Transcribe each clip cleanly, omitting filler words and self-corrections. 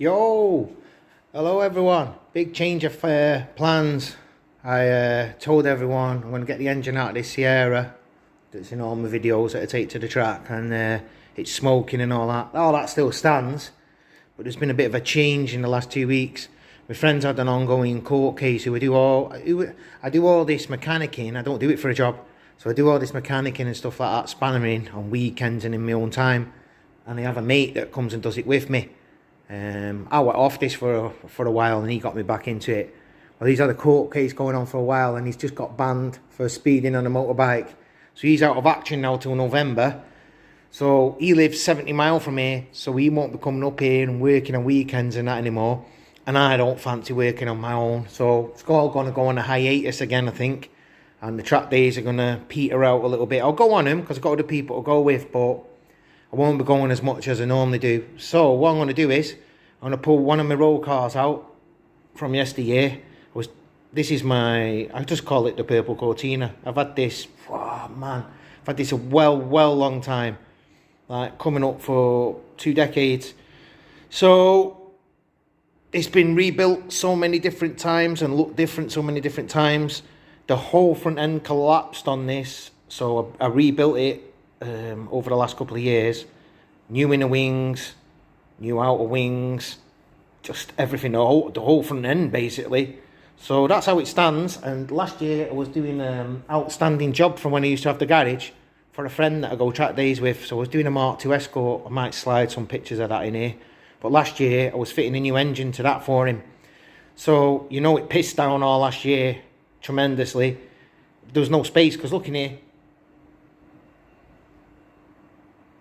Yo, hello everyone. Big change of plans. I told everyone I'm going to get the engine out of this Sierra that's in all my videos that I take to the track, and it's smoking and all that. All that still stands, but there's been a bit of a change in the last 2 weeks. My friends had an ongoing court case. I do all this mechanicking. I don't do it for a job, so I do all this mechanicking and stuff like that, spannering on weekends and in my own time. And I have a mate that comes and does it with me. I went off this for a while, and he got me back into it. Well, he's had a court case going on for a while, and he's just got banned for speeding on a motorbike. So he's out of action now till November. So he lives 70 miles from here, so he won't be coming up here and working on weekends and that anymore. And I don't fancy working on my own. So it's all going to go on a hiatus again, I think. And the track days are going to peter out a little bit. I'll go on them because I've got other people to go with, but I won't be going as much as I normally do. So what I'm going to do is I'm going to pull one of my roll cars out from yesteryear. This is I just call it the purple Cortina. I've had this, oh man, I've had this a well long time. Like coming up for 2 decades. So it's been rebuilt so many different times and looked different so many different times. The whole front end collapsed on this. So I rebuilt it over the last couple of years. New inner wings, new outer wings, just everything, the whole front end basically. So that's how it stands. And last year I was doing an outstanding job from when I used to have the garage for a friend that I go track days with. So I was doing a Mark II Escort. I might slide some pictures of that in here. But last year I was fitting a new engine to that for him. So you know it pissed down all last year tremendously. There was no space because look in here.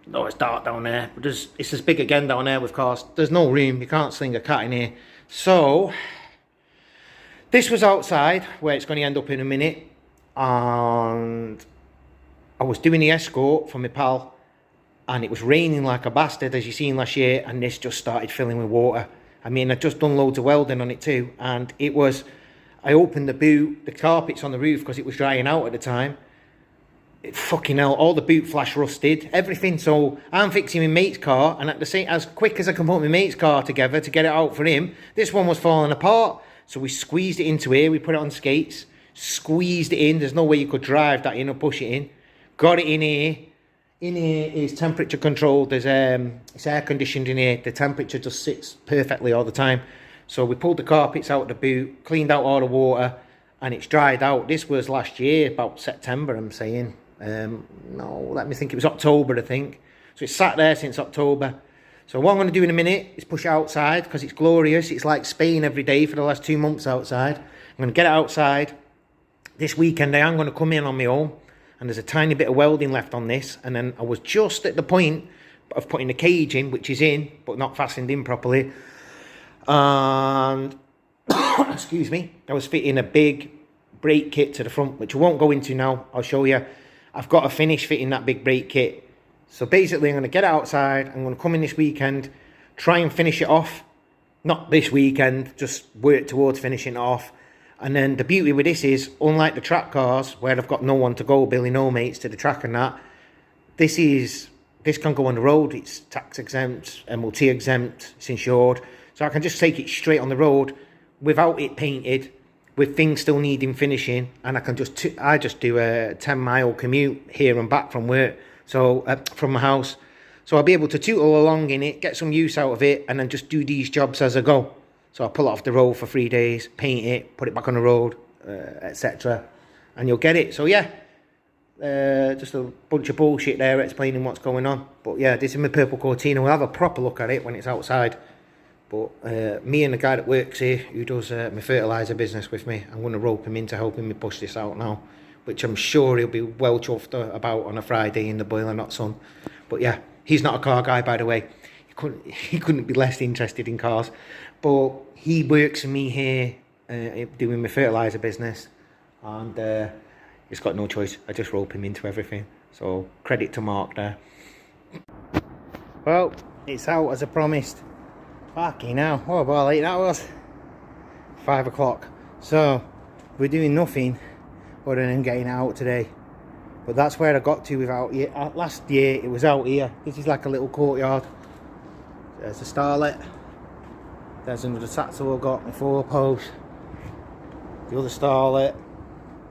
No, it's dark down there, but it's as big again down there with cars. There's no room, you can't sling a cat in here. So this was outside, where it's going to end up in a minute, and I was doing the Escort for my pal, and it was raining like a bastard, as you seen last year, and this just started filling with water. I mean, I'd just done loads of welding on it too, and I opened the boot, the carpets on the roof, because it was drying out at the time. Fucking hell, all the boot flash rusted, everything. So I'm fixing my mate's car, and at the same, as quick as I can put my mate's car together to get it out for him, this one was falling apart. So we squeezed it into here, we put it on skates, squeezed it in. There's no way you could drive that in or push it in. Got it in here. In here is temperature controlled. There's it's air conditioned in here. The temperature just sits perfectly all the time. So we pulled the carpets out of the boot, cleaned out all the water, and it's dried out. This was last year, about September, I'm saying. No, let me think, it was October, I think. So it's sat there since October. So what I'm going to do in a minute is push it outside, because it's glorious. It's like Spain every day for the last 2 months outside. I'm going to get it outside. This weekend I am going to come in on my own, and there's a tiny bit of welding left on this, and then I was just at the point of putting the cage in, which is in, but not fastened in properly. And excuse me, I was fitting a big brake kit to the front, which I won't go into now. I'll show you. I've got to finish fitting that big brake kit. So basically I'm going to get it outside. I'm going to come in this weekend, try and finish it off. Not this weekend, just work towards finishing it off. And then the beauty with this is, unlike the track cars, where I've got no one to go, Billy no mates to the track and that, this can go on the road. It's tax exempt, MOT exempt, it's insured. So I can just take it straight on the road without it painted, with things still needing finishing, and I can I just do a 10-mile commute here and back from work, so from my house. So I'll be able to tootle along in it, get some use out of it, and then just do these jobs as I go. So I'll pull it off the road for 3 days, paint it, put it back on the road, etc. And you'll get it. So yeah, just a bunch of bullshit there explaining what's going on. But yeah, this is my purple Cortina. We'll have a proper look at it when it's outside. But me and the guy that works here, who does my fertiliser business with me, I'm going to rope him into helping me push this out now, which I'm sure he'll be well chuffed about on a Friday in the boiling hot sun. But yeah, he's not a car guy, by the way. He couldn't be less interested in cars. But he works for me here doing my fertiliser business, and he's got no choice. I just rope him into everything. So credit to Mark there. Well, it's out as I promised. Fucking hell, what about late that was? 5 o'clock. So we're doing nothing other than getting out today. But that's where I got to without it. Last year it was out here. This is like a little courtyard. There's the starlet. There's another Saxo I've got, my 4-post. The other starlet.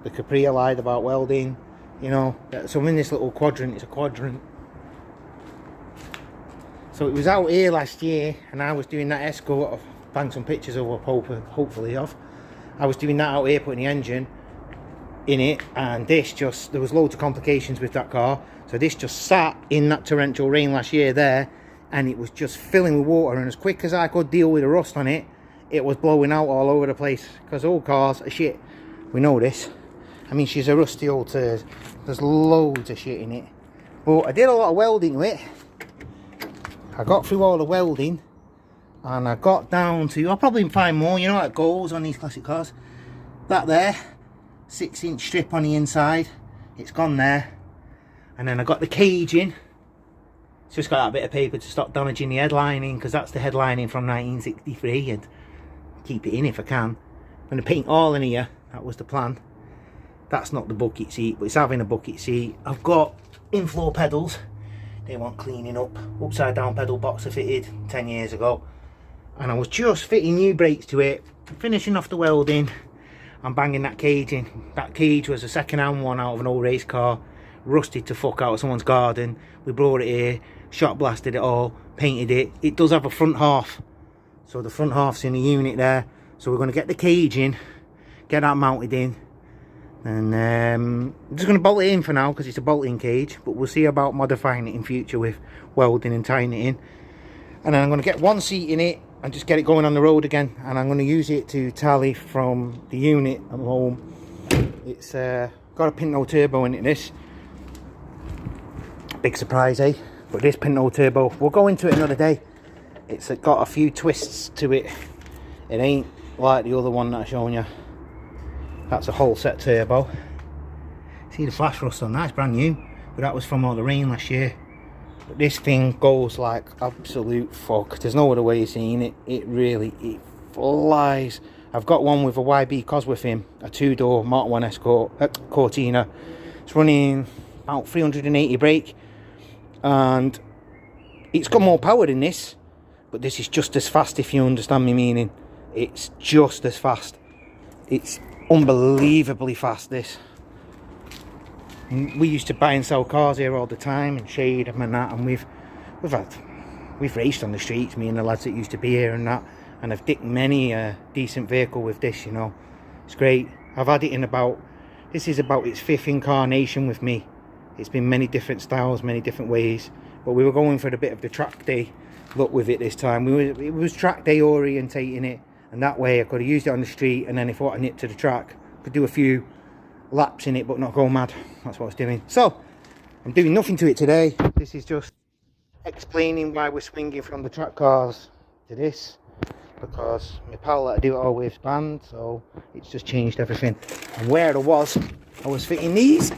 The Capri I lied about welding. You know, so I'm in this little quadrant. It's a quadrant. So it was out here last year, and I was doing that escort. I've banged some pictures of, hopefully of. I was doing that out here, putting the engine in it, and this just, there was loads of complications with that car. So this just sat in that torrential rain last year there, and it was just filling with water, and as quick as I could deal with the rust on it, it was blowing out all over the place, because old cars are shit. We know this. I mean, she's a rusty old turd. There's loads of shit in it. But I did a lot of welding to it. I got through all the welding, and I got down to, I'll probably find more, you know, like goals on these classic cars. That there, 6-inch strip on the inside, it's gone there. And then I got the cage in. It's just got that bit of paper to stop damaging the headlining, because that's the headlining from 1963, and keep it in if I can. I'm going to paint all in here, that was the plan. That's not the bucket seat, but it's having a bucket seat. I've got inflow pedals. They want cleaning up. Upside down pedal box I fitted 10 years ago. And I was just fitting new brakes to it, finishing off the welding, and banging that cage in. That cage was a second-hand one out of an old race car, rusted to fuck out of someone's garden. We brought it here, shot blasted it all, painted it. It does have a front half, so the front half's in the unit there. So we're going to get the cage in, get that mounted in, and I'm just going to bolt it in for now because it's a bolting cage, but we'll see about modifying it in future with welding and tying it in. And then I'm going to get one seat in it and just get it going on the road again, and I'm going to use it to tally from the unit at home. It's got a Pinto Turbo in it, this. Big surprise, eh? But this Pinto Turbo, we'll go into it another day. It's got a few twists to it. It ain't like the other one that I've shown you. That's a whole set turbo. See the flash rust on that, it's brand new, but that was from all the rain last year. But this thing goes like absolute fuck. There's no other way of seeing it. It really flies. I've got one with a YB Cosworth in, a 2-door Mk1 Cortina. It's running about 380 brake, and it's got more power than this, but this is just as fast, if you understand me meaning. It's just as fast. It's unbelievably fast, this. And we used to buy and sell cars here all the time and shade them and that, and we've raced on the streets, me and the lads that used to be here and that, and I've dicked many a decent vehicle with this, you know. It's great. I've had it in about, this is about its 5th incarnation with me. It's been many different styles, many different ways, but we were going for a bit of the track day look with it this time. It was track day orientating it, and that way I could have used it on the street, and then if I wanted it to the track, I could do a few laps in it but not go mad. That's what I was doing. So I'm doing nothing to it today. This is just explaining why we're swinging from the track cars to this, because my pal that I do it all with is banned, so it's just changed everything. And where I was fitting these.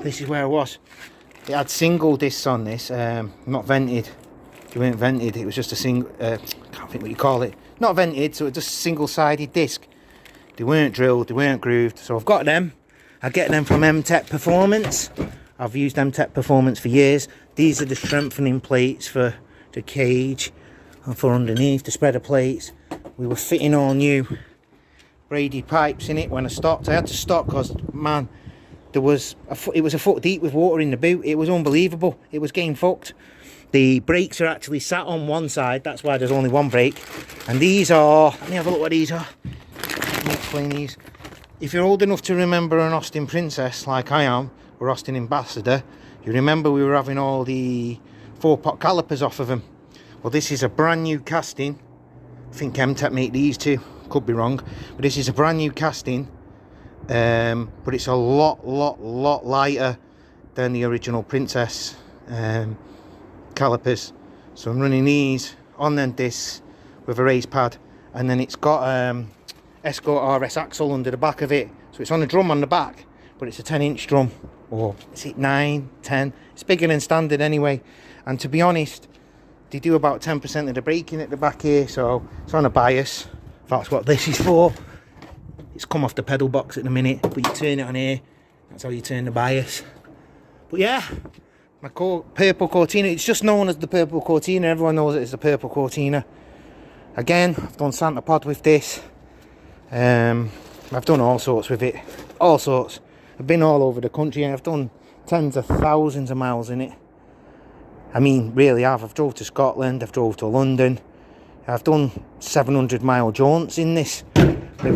This is where I was. It had single discs on this, not vented. They weren't vented, it was just a single, I can't think what you call it. Not vented, so it's just a single-sided disc. They weren't drilled, they weren't grooved, so I've got them. I get them from MTech Performance. I've used MTech Performance for years. These are the strengthening plates for the cage and for underneath, the spreader plates. We were fitting all new braided pipes in it when I stopped. I had to stop because, man, it was a foot deep with water in the boot. It was unbelievable. It was getting fucked. The brakes are actually sat on one side, that's why there's only one brake. And these are, let me have a look what these are. Let me explain these. If you're old enough to remember an Austin Princess, like I am, or Austin Ambassador, you remember we were having all the 4-pot calipers off of them. Well, this is a brand new casting. I think MTech make these too, could be wrong. But this is a brand new casting, but it's a lot lighter than the original Princess calipers. So I'm running these on them discs with a raised pad, and then it's got Escort RS axle under the back of it, so it's on a drum on the back, but it's a 10-inch drum, or is it 9, 10? It's bigger than standard anyway. And to be honest, they do about 10% of the braking at the back here, so it's on a bias. That's what this is for. It's come off the pedal box at the minute, but you turn it on here, that's how you turn the bias. But yeah, my purple Cortina, it's just known as the purple Cortina. Everyone knows it as the purple Cortina. Again, I've done Santa Pod with this. I've done all sorts with it, all sorts. I've been all over the country and I've done tens of thousands of miles in it. I mean, really I've drove to Scotland, I've drove to London. I've done 700-mile jaunts in this. My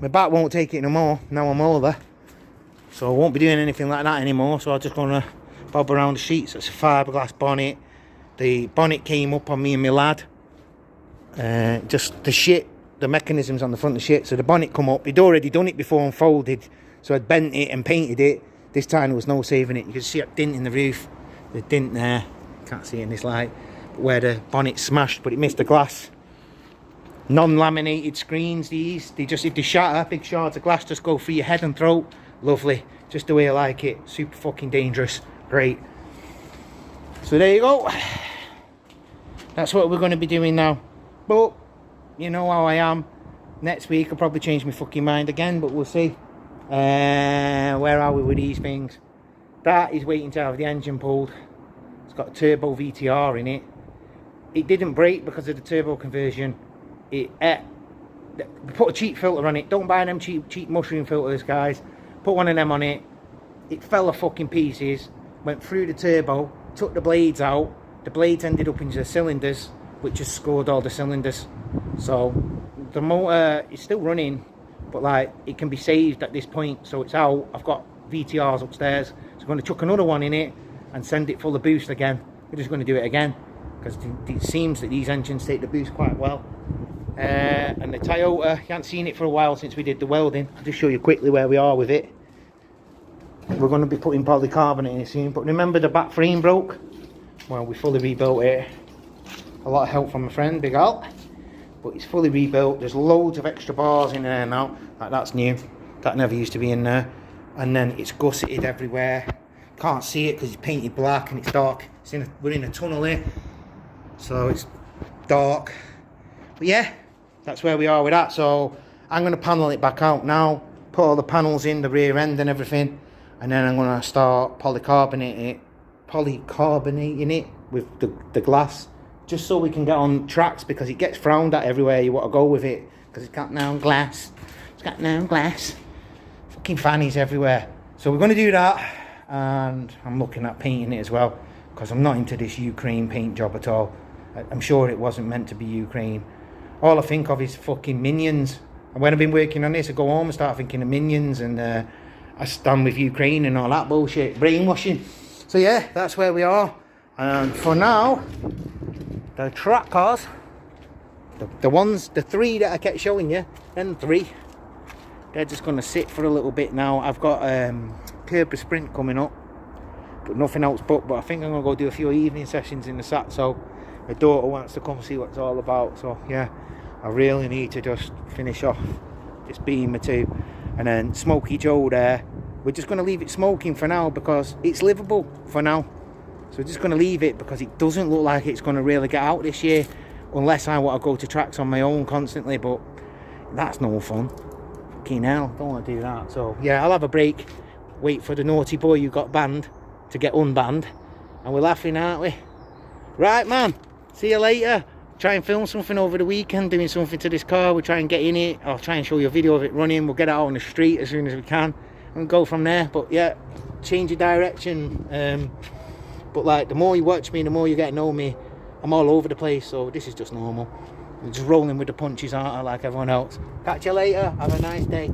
back won't take it no more, now I'm older. So I won't be doing anything like that anymore, so I'm just going to bob around the sheets. It's a fiberglass bonnet. The bonnet came up on me and my lad. Just the mechanisms on the front of the shit. So the bonnet come up. He'd already done it before and folded. So I'd bent it and painted it. This time there was no saving it. You can see a dint in the roof. The dint there. Can't see it in this light. Where the bonnet smashed, but it missed the glass. Non-laminated screens, these. They just, if they shatter, big shards of glass just go through your head and throat. Lovely. Just the way I like it. Super fucking dangerous. Great. So there you go. That's what we're going to be doing now. But you know how I am. Next week I'll probably change my fucking mind again, but we'll see. Where are we with these things? That is waiting to have the engine pulled. It's got a turbo VTR in it. It didn't break because of the turbo conversion. It put a cheap filter on it. Don't buy them cheap mushroom filters, guys. Put one of them on it. It fell to fucking pieces. Went through the turbo. Took the blades out. The blades ended up into the cylinders, which has scored all the cylinders. So the motor is still running, but like it can be saved at this point, so it's out. I've got VTRs upstairs, so I'm going to chuck another one in it and send it full of boost again. We're just going to do it again because it seems that these engines take the boost quite well. And the Toyota, you haven't seen it for a while since we did the welding. I'll just show you quickly where we are with it. We're going to be putting polycarbonate in it soon, but remember the back frame broke? Well, we fully rebuilt it. A lot of help from a friend, Big Al. But it's fully rebuilt. There's loads of extra bars in there now. That's new. That never used to be in there. And then it's gusseted everywhere. Can't see it because it's painted black and it's dark. We're in a tunnel here, so it's dark. But yeah, that's where we are with that. So I'm going to panel it back out now. Put all the panels in, the rear end and everything. And then I'm going to start polycarbonating it with the glass, just so we can get on tracks, because it gets frowned at everywhere you want to go with it, because it's got no glass. Fucking fannies everywhere. So we're going to do that, and I'm looking at painting it as well, because I'm not into this Ukraine paint job at all. I'm sure it wasn't meant to be Ukraine. All I think of is fucking Minions, and when I've been working on this, I go home and start thinking of Minions, and I stand with Ukraine and all that bullshit, brainwashing. So yeah, that's where we are. And for now, the track cars, the three that I kept showing you, then three, they're just going to sit for a little bit now. I've got Kerber Sprint coming up, but nothing else booked. But I think I'm going to go do a few evening sessions in the SAT. So my daughter wants to come see what it's all about. So yeah, I really need to just finish off this Beamer 2. And then Smoky Joe there, we're just going to leave it smoking for now because it's livable for now. So we're just going to leave it because it doesn't look like it's going to really get out this year, unless I want to go to tracks on my own constantly, but that's no fun. Fucking hell, don't want to do that. So yeah, I'll have a break, wait for the naughty boy who got banned to get unbanned, and we're laughing, aren't we? Right, man, see you later. Try and film something over the weekend, doing something to this car. We'll try and get in it. I'll try and show you a video of it running. We'll get it out on the street as soon as we can and go from there. But yeah, change of direction. But like, the more you watch me, the more you get to know me. I'm all over the place, so this is just normal. I'm just rolling with the punches, aren't I, like everyone else. Catch you later. Have a nice day.